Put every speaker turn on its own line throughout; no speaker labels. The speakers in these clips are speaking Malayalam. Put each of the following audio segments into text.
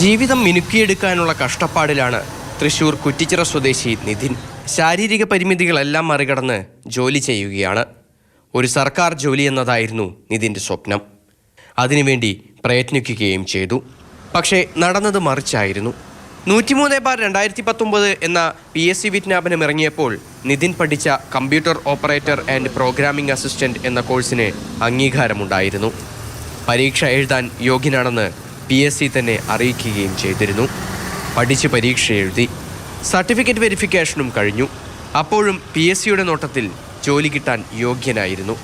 ജീവിതം മിനുക്കിയെടുക്കാനുള്ള കഷ്ടപ്പാടിലാണ് തൃശൂർ കുറ്റിച്ചിറ സ്വദേശി നിതിൻ. ശാരീരിക പരിമിതികളെല്ലാം മറികടന്ന് ജോലി ചെയ്യുകയാണ്. ഒരു സർക്കാർ ജോലി എന്നതായിരുന്നു നിതിൻ്റെ സ്വപ്നം. അതിനുവേണ്ടി പ്രയത്നിക്കുകയും ചെയ്തു. പക്ഷേ നടന്നത് മറിച്ചായിരുന്നു. 103/2019 എന്ന PSC വിജ്ഞാപനം ഇറങ്ങിയപ്പോൾ നിതിൻ പഠിച്ച computer operator and programming assistant എന്ന കോഴ്സിന് അംഗീകാരമുണ്ടായിരുന്നു. പരീക്ഷ എഴുതാൻ യോഗ്യനാണെന്ന് PSC തന്നെ അറിയിക്കുകയും ചെയ്തിരുന്നു. പഠിച്ച് പരീക്ഷ എഴുതി, സർട്ടിഫിക്കറ്റ് വെരിഫിക്കേഷനും കഴിഞ്ഞു. അപ്പോഴും PSCയുടെ നോട്ടത്തിൽ ജോലി കിട്ടാൻ യോഗ്യനായിരുന്നു.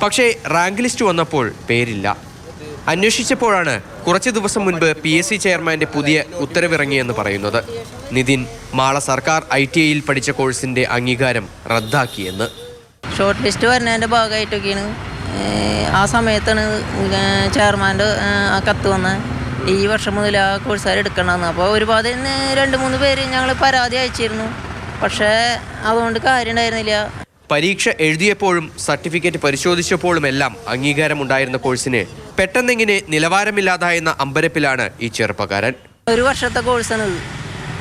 പക്ഷേ റാങ്ക് ലിസ്റ്റ് വന്നപ്പോൾ പേരില്ല. അന്വേഷിച്ചപ്പോഴാണ് കുറച്ച് ദിവസം മുൻപ് PSC ചെയർമാൻ്റെ പുതിയ ഉത്തരവിറങ്ങിയെന്ന് പറയുന്നത്. നിതിൻ മാള സർക്കാർ ITIയിൽ പഠിച്ച കോഴ്സിൻ്റെ അംഗീകാരം റദ്ദാക്കിയെന്ന്.
ഷോർട്ട് ലിസ്റ്റ് വരുന്നതിൻ്റെ ഭാഗമായിട്ടൊക്കെയാണ് ആ സമയത്താണ് ചെയർമാൻ്റെ ആ കത്ത് വന്ന് ഈ വർഷം മുതൽ ആ കോഴ്സുകാർ എടുക്കണമെന്ന്. അപ്പോൾ ഒരുപാട് 2-3 പേര് ഞങ്ങൾ പരാതി അയച്ചിരുന്നു. പക്ഷേ അതുകൊണ്ട് കാര്യം ഉണ്ടായിരുന്നില്ല.
പരീക്ഷ എഴുതിയപ്പോഴും സർട്ടിഫിക്കറ്റ് പരിശോധിച്ചപ്പോഴുമെല്ലാം അംഗീകാരമുണ്ടായിരുന്ന കോഴ്സിന് പെട്ടെന്നെങ്ങനെ നിലവാരമില്ലാതായെന്ന അമ്പരപ്പിലാണ് ഈ ചെറുപ്പക്കാരൻ.
1 വർഷത്തെ കോഴ്സാണ്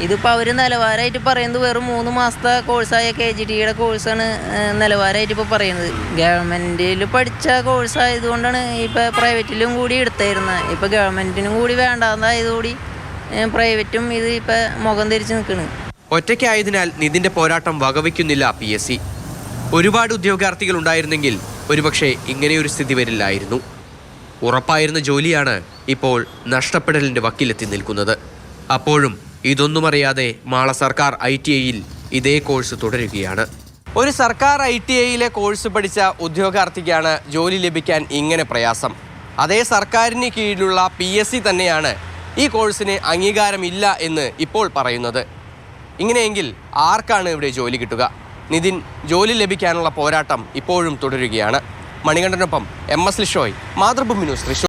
ഇതിപ്പോൾ അവർ നിലവാരമായിട്ട് പറയുന്നത് വെറും 3 മാസത്തെ കോഴ്സായ KGTയുടെ കോഴ്സാണ് നിലവാരമായിട്ട് ഇപ്പോൾ പറയുന്നത്. ഗവൺമെൻറ്റിൽ പഠിച്ച കോഴ്സായതുകൊണ്ടാണ് ഇപ്പോൾ പ്രൈവറ്റിലും കൂടി എടുത്തായിരുന്നത്. ഇപ്പോൾ ഗവൺമെൻറ്റിനും കൂടി വേണ്ടാതായതുകൂടി പ്രൈവറ്റും ഇത് ഇപ്പോൾ മുഖം തിരിച്ച് നിൽക്കുന്നു.
ഒറ്റയ്ക്കായതിനാൽ നിതിൻ്റെ പോരാട്ടം വകവയ്ക്കുന്നില്ല PSC. ഒരുപാട് ഉദ്യോഗാർത്ഥികൾ ഉണ്ടായിരുന്നെങ്കിൽ ഒരുപക്ഷെ ഇങ്ങനെയൊരു സ്ഥിതി വരില്ലായിരുന്നു. ഉറപ്പായിരുന്ന ജോലിയാണ് ഇപ്പോൾ നഷ്ടപ്പെടലിൻ്റെ വക്കിലെത്തി നിൽക്കുന്നത്. അപ്പോഴും ഇതൊന്നും അറിയാതെ മാള സർക്കാർ ITIയിൽ ഇതേ കോഴ്സ് തുടരുകയാണ്. ഒരു സർക്കാർ ITIയിലെ കോഴ്സ് പഠിച്ച ഉദ്യോഗാർത്ഥിക്കാണ് ജോലി ലഭിക്കാൻ ഇങ്ങനെ പ്രയാസം. അതേ സർക്കാരിന് കീഴിലുള്ള PSC തന്നെയാണ് ഈ കോഴ്സിന് അംഗീകാരമില്ല എന്ന് ഇപ്പോൾ പറയുന്നത്. ഇങ്ങനെയെങ്കിൽ ആർക്കാണ് ഇവിടെ ജോലി കിട്ടുക? നിതിൻ ജോലി ലഭിക്കാനുള്ള പോരാട്ടം ഇപ്പോഴും തുടരുകയാണ്. മണികണ്ഠനൊപ്പം MS ലിഷോയ്, മാതൃഭൂമി ന്യൂസ്, തൃശൂർ.